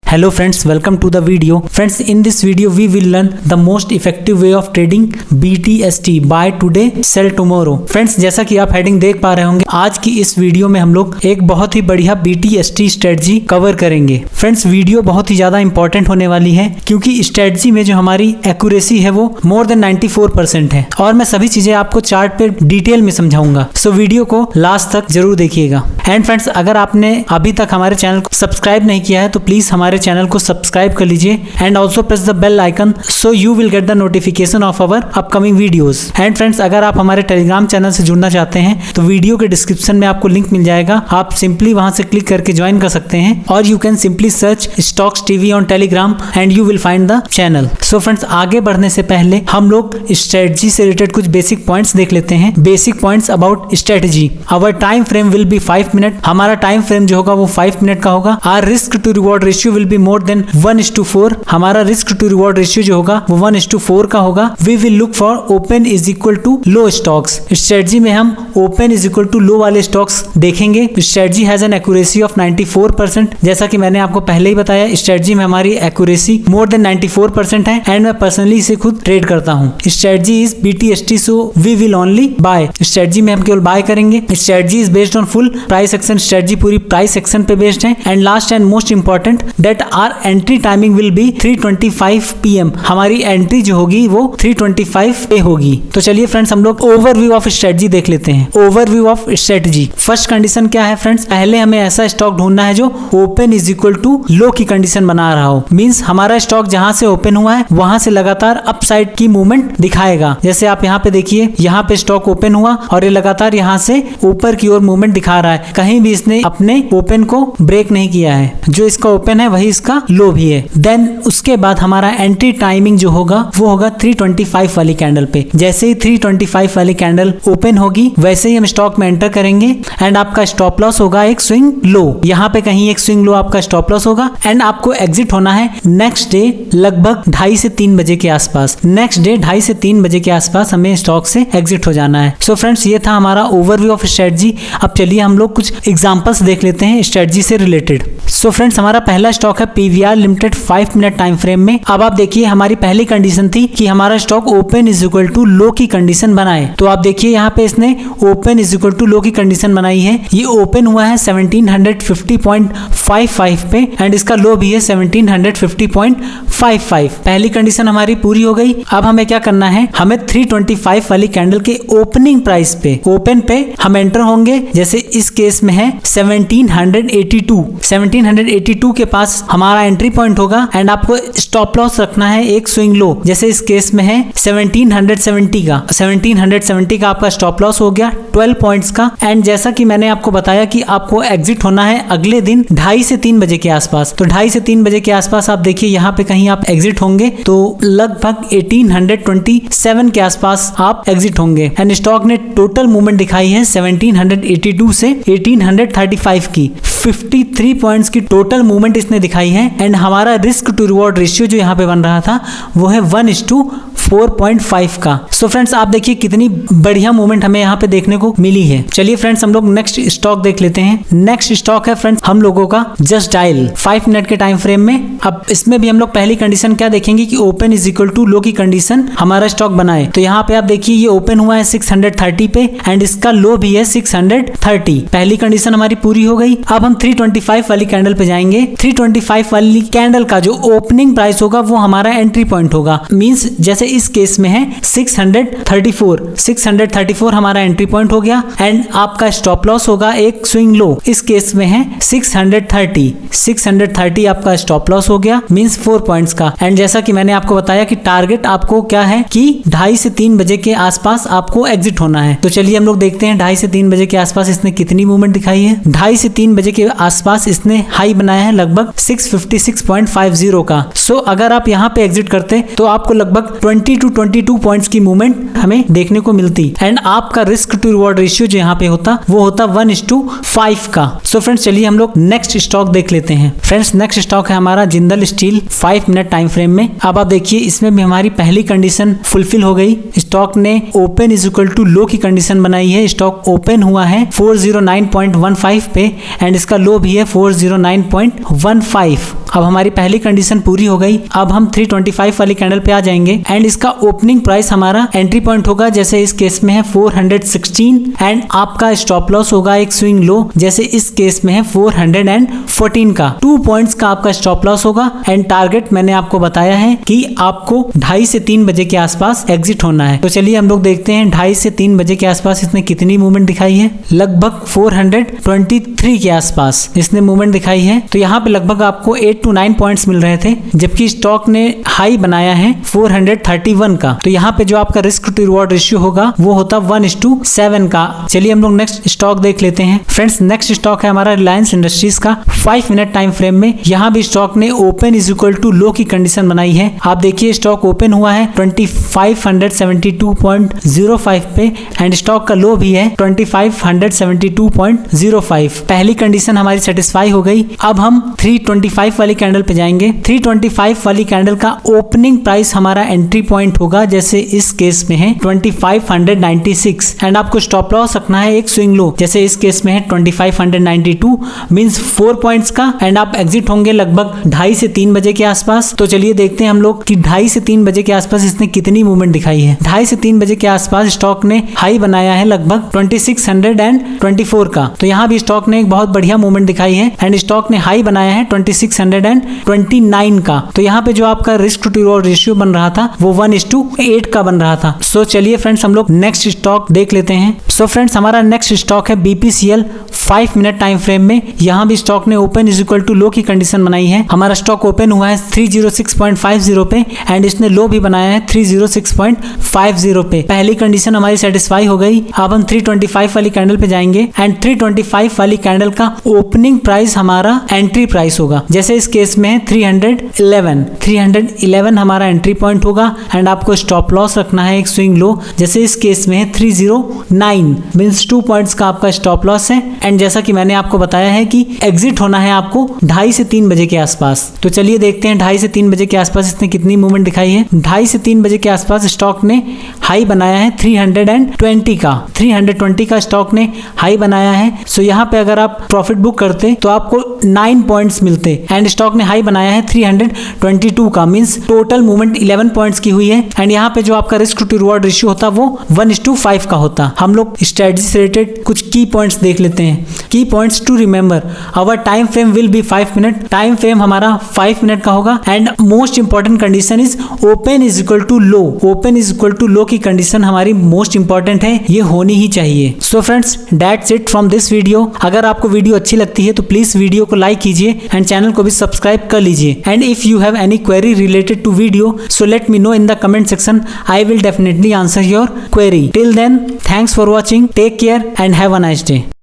Hello friends, welcome to the video. Friends, in this video we will learn the most effective way of trading BTST, buy today sell tomorrow. Friends, जैसा कि आप heading देख पा रहे होंगे, आज की इस वीडियो में हम लोग एक बहुत ही बढ़िया BTST स्ट्रेटजी कवर करेंगे. फ्रेंड्स, वीडियो बहुत ही ज्यादा इंपॉर्टेंट होने वाली है क्योंकि स्ट्रेटजी में जो हमारी एक्यूरेसी है वो मोर देन 94% है और मैं सभी चीजें आपको चार्ट पे डिटेल में समझाऊंगा. सो वीडियो को लास्ट तक जरूर देखिएगा. एंड फ्रेंड्स, अगर आपने अभी तक हमारे चैनल को सब्सक्राइब नहीं किया है तो प्लीज हमारे चैनल को सब्सक्राइब कर लीजिए and also press the bell icon so you will get the notification of our upcoming videos. And friends, अगर आप हमारे टेलीग्राम चैनल से जुड़ना चाहते हैं तो वीडियो के डिस्क्रिप्शन में आपको लिंक मिल जाएगा. आप सिंपली वहां से क्लिक करके ज्वाइन कर सकते हैं और you can simply search stocks TV on Telegram and you will find the channel. So friends, आगे बढ़ने से पहले हम लोग स्ट्रेटजी से रिलेटेड कुछ बेसिक पॉइंट्स देख लेते हैं. Basic points about strategy. Our time frame will be 5 minute. हमारा टाइम फ्रेम जो होगा वो 5 मिनट का होगा. Our risk to reward ratio will be more than 1:4. हमारा रिस्क टू रिवॉर्ड रेशियो जो होगा वो 1:4 का होगा. We will look for open is equal to low stocks. Strategy में हम open is equal to low वाले स्टॉक्स देखेंगे. Strategy has an accuracy of 94%. जैसा कि मैंने आपको पहले ही बताया, स्ट्रेटजी में हमारी एक्यूरेसी मोर देन 94% है एंड मैं पर्सनली इसे खुद ट्रेड करता हूँ. Strategy is BTST, so we will only buy. Strategy में हम केवल बाय करेंगे. Strategy is based on full price action. Strategy पूरी प्राइस एक्शन पे बेस्ड है. And last and most important that our entry timing will be 3:25 PM. हमारी entry जो होगी वो 3:25 पे होगी. तो चलिए फ्रेंड्स, हम लोग ओवरव्यू ऑफ स्ट्रेटजी देख लेते हैं. Overview of strategy. First condition क्या है फ्रेंड्स? पहले हमें ऐसा स्टॉक ढूंढना है जो open is equal to low की कंडीशन बना रहा हो. मींस हमारा स्टॉक जहां से ओपन हुआ है वहां से लगातार अपसाइड की मूवमेंट दिखाएगा. जैसे आप यहाँ पे देखिए, यहाँ पे स्टॉक ओपन हुआ और ये लगातार यहाँ से ऊपर की ओर मूवमेंट दिखा रहा है. कहीं भी इसने अपने ओपन को ब्रेक नहीं किया है. जो इसका ओपन है वही इसका लो भी है. देन उसके बाद हमारा एंट्री टाइमिंग जो होगा वो होगा 3:25 वाली कैंडल पे. जैसे ही 3:25 वाली कैंडल ओपन होगी वैसे ही हम स्टॉक में एंटर करेंगे एंड आपका स्टॉप लॉस होगा एक स्विंग लो. यहाँ पे कहीं एक स्विंग लो आपका स्टॉप लॉस होगा एंड आपको एग्जिट होना है नेक्स्ट डे लगभग 2:30 से 3 बजे के आसपास. नेक्स्ट डे 2:30 से 3 बजे के आसपास हमें स्टॉक से एग्जिट हो जाना है. सो फ्रेंड्स, ये था हमारा ओवरव्यू ऑफ स्ट्रेटजी. अब चलिए हम लोग कुछ एग्जांपल्स देख लेते हैं स्ट्रेटजी से रिलेटेड. सो फ्रेंड्स, हमारा पहला स्टॉक है PVR limited 5 minute time frame में. अब आप देखिए, हमारी पहली कंडीशन थी कि हमारा stock open is equal to low की कंडीशन बनाए. तो आप देखिए यहाँ पे इसने open is equal to low की कंडीशन बनाई है. ये ओपन हुआ है 1750.55 पे एंड इसका लो भी है 1750.55. पहली कंडीशन हमारी पूरी हो गई. अब हमें क्या करना है? हमें 3:25 वाली कैंडल के ओपनिंग प्राइस पे, ओपन पे हम एंटर होंगे. जैसे इस केस में है 1782 के पास हमारा एंट्री पॉइंट होगा एंड आपको स्टॉप लॉस रखना है एक स्विंग लो. जैसे इस केस में है 1770 का आपका स्टॉप लॉस हो गया 12 पॉइंट्स का. एंड जैसा कि मैंने आपको बताया कि आपको एग्जिट होना है अगले दिन 2:30 से 3 बजे के आसपास. तो 2:30 से 3 बजे के आसपास आप देखिए यहाँ पे कहीं आप एग्जिट होंगे तो लगभग 1827 के आसपास आप एग्जिट होंगे. एंड स्टॉक ने टोटल मूवमेंट दिखाई है 1782 से 1835 की. 53 पॉइंट्स की टोटल मूवमेंट इसने दिखाई है. एंड हमारा रिस्क टू रिवॉर्ड रेशियो जो यहाँ पे बन रहा था वो है 1:4.5 का. सो फ्रेंड्स, आप देखिए कितनी बढ़िया मूवमेंट हमें यहाँ पे देखने को मिली है. चलिए फ्रेंड्स, हम लोग नेक्स्ट स्टॉक देख लेते हैं. नेक्स्ट स्टॉक है फ्रेंड्स हम लोगों का जस्ट डायल 5 मिनट के टाइम फ्रेम में. अब इसमें भी हम लोग पहली कंडीशन क्या देखेंगे कि open is equal to low की कंडीशन हमारा स्टॉक बनाए. तो यहाँ पे आप देखिए ये ओपन हुआ है 630 पे एंड इसका लो भी है 630. पहली कंडीशन हमारी पूरी हो गई. अब हम 3:25 वाली कैंडल पे जाएंगे. 3:25 वाली कैंडल का जो ओपनिंग प्राइस होगा वो हमारा एंट्री पॉइंट होगा. मींस जैसे इस केस में है 634 हमारा एंट्री पॉइंट हो गया एंड आपका स्टॉप लॉस होगा एक स्विंग लो. इस केस में है 630 आपका स्टॉप लॉस हो गया मींस 4 पॉइंट्स का. एंड जैसा कि मैंने आपको बताया कि टारगेट आपको क्या है कि 2:30 से 3 बजे के आसपास आपको एग्जिट होना है. तो चलिए हम लोग देखते हैं 2:30 से 3 बजे के आसपास इसने कितनी मूवमेंट दिखाई है. 2:30 से 3 बजे के आसपास इसने हाई बनाया है लगभग 656.50 का. सो अगर आप यहाँ पे एग्जिट करते तो आपको लगभग 20 to 22 पॉइंट्स की मूवमेंट हमें देखने को मिलती एंड आपका रिस्क टू रिवॉर्ड रेशियो जो यहाँ पे होता वो होता 1:5 का. सो फ्रेंड्स, चलिए हम लोग नेक्स्ट स्टॉक देख लेते हैं. फ्रेंड्स, नेक्स्ट स्टॉक है हमारा Jindal steel 5 minute time frame में. अब आप देखिए इसमें भी हमारी पहली कंडीशन फुलफिल हो गई. स्टॉक ने open is equal to low की कंडीशन बनाई है. स्टॉक ओपन हुआ है 409.15 पे एंड इसका लो भी है 409.15. अब हमारी पहली कंडीशन पूरी हो गई। अब हम 325 वाली कैंडल पे आ जाएंगे एंड इसका ओपनिंग प्राइस हमारा एंट्री पॉइंट होगा, जैसे इस केस में है 416 एंड आपका स्टॉप लॉस होगा एक स्विंग लो, जैसे इस केस में है 414 का। 2 पॉइंट्स का आपका स्टॉप लॉस होगा एंड टारगेट मैंने आपको बताया है कि आपको 2:30 से 3 बजे के आसपास एग्जिट होना है। तो चलिए हम लोग देखते हैं 2:30 से 3 बजे के आसपास इसने कितनी मूवमेंट दिखाई है। लगभग 423 के आसपास इसने मूवमेंट दिखाई है। तो यहाँ पे लगभग आपको 8 to 9 पॉइंट्स मिल रहे थे, जबकि स्टॉक ने हाई बनाया है 431 का। तो यहाँ पे जो आपका रिस्क टू रिवॉर्ड रेशियो होगा वो होता 1:7 का। चलिए हम लोग नेक्स्ट स्टॉक देख लेते हैं। फ्रेंड्स नेक्स्ट स्टॉक है हमारा रिलायंस इंडस्ट्रीज का 5 मिनट टाइम फ्रेम में। यहाँ भी स्टॉक ने open is equal to low की कंडीशन बनाई है। आप देखिए स्टॉक ओपन हुआ है 2572.05 पे एंड स्टॉक का लो भी है 2572.05। पहली कंडीशन हमारी सेटिस्फाई हो गई। अब हम 325 वाली कैंडल पे जाएंगे। 325 वाली कैंडल का ओपनिंग प्राइस हमारा एंट्री पॉइंट होगा, जैसे इस केस में है 2596 एंड आपको स्टॉप लॉस रखना है एक स्विंग लो, जैसे इस केस में है 2592 मींस 4 पॉइंट्स का एंड आप एग्जिट होंगे लगभग 2:30 से 3 बजे के आसपास। तो चलिए देखते हैं हम लोग कि 2:30 से 3 बजे के आसपास इसने कितनी मूवमेंट दिखाई है। 2:30 से 3 बजे के आसपास स्टॉक ने हाई बनाया है लगभग 2624 का। तो यहाँ भी स्टॉक ने एक बहुत बढ़िया मूवमेंट दिखाई है एंड स्टॉक ने हाई बनाया है 2629 का। तो यहाँ पे जो आपका रिस्क टू रिवॉर्ड रेशियो बन रहा था वो 1:8 का बन रहा था। सो चलिए फ्रेंड्स हम लोग नेक्स्ट स्टॉक देख लेते हैं। सो फ्रेंड्स हमारा नेक्स्ट स्टॉक है BPCL 5 मिनट टाइम फ्रेम में। यहाँ भी स्टॉक ने open is equal to low की कंडीशन बनाई है। हमारा स्टॉक ओपन हुआ है 306.50 पे एंड इसने लो भी बनाया है 306.50 पे। पहली कंडीशन हमारी सेटिस्फाई हो गई। अब हम 325 वाली कैंडल पे जाएंगे एंड 325 वाली कैंडल का ओपनिंग प्राइस हमारा एंट्री प्राइस होगा, जैसे इस केस में है 311 हमारा एंट्री पॉइंट होगा एंड आपको स्टॉप लॉस रखना है एक स्विंग लो, जैसे इस केस में है 309 मींस 2 पॉइंट्स का आपका स्टॉप लॉस है एंड जैसा कि मैंने आपको बताया है कि एग्जिट होना है आपको 2:30 से 3 बजे के आसपास। तो चलिए देखते हैं 2:30 से 3 बजे के आसपास इसने कितनी मूवमेंट दिखाई है। 2:30 से 3 बजे के आसपास स्टॉक ने हाई बनाया है 320 का। 320 का स्टॉक ने हाई बनाया है। सो यहाँ पे अगर आप प्रॉफिट बुक करते तो आपको 9 पॉइंट्स मिलते एंड स्टॉक ने हाई बनाया है 322 का मींस टोटल मूवमेंट 11 पॉइंट्स की हुई है एंड यहाँ पे जो आपका रिस्क टू रिवॉर्ड रेशियो होता वो 1:5 का होता। हम लोग स्ट्रेटजी से रिलेटेड कुछ की पॉइंट्स देख लेते हैं। Key points to remember, our time frame will be 5 minute. Time frame हमारा 5 मिनट का होगा and most important condition is open is equal to low. Open is equal to low की कंडीशन हमारी मोस्ट इंपॉर्टेंट है, ये होनी ही चाहिए। So friends that's it from this video. अगर आपको वीडियो अच्छी लगती है तो प्लीज वीडियो को लाइक कीजिए एंड चैनल को भी सब्सक्राइब कर लीजिए and if you have any query related to video so let me know in the comment section. I will definitely answer your query. Till then, thanks for watching. Take care and have a nice day.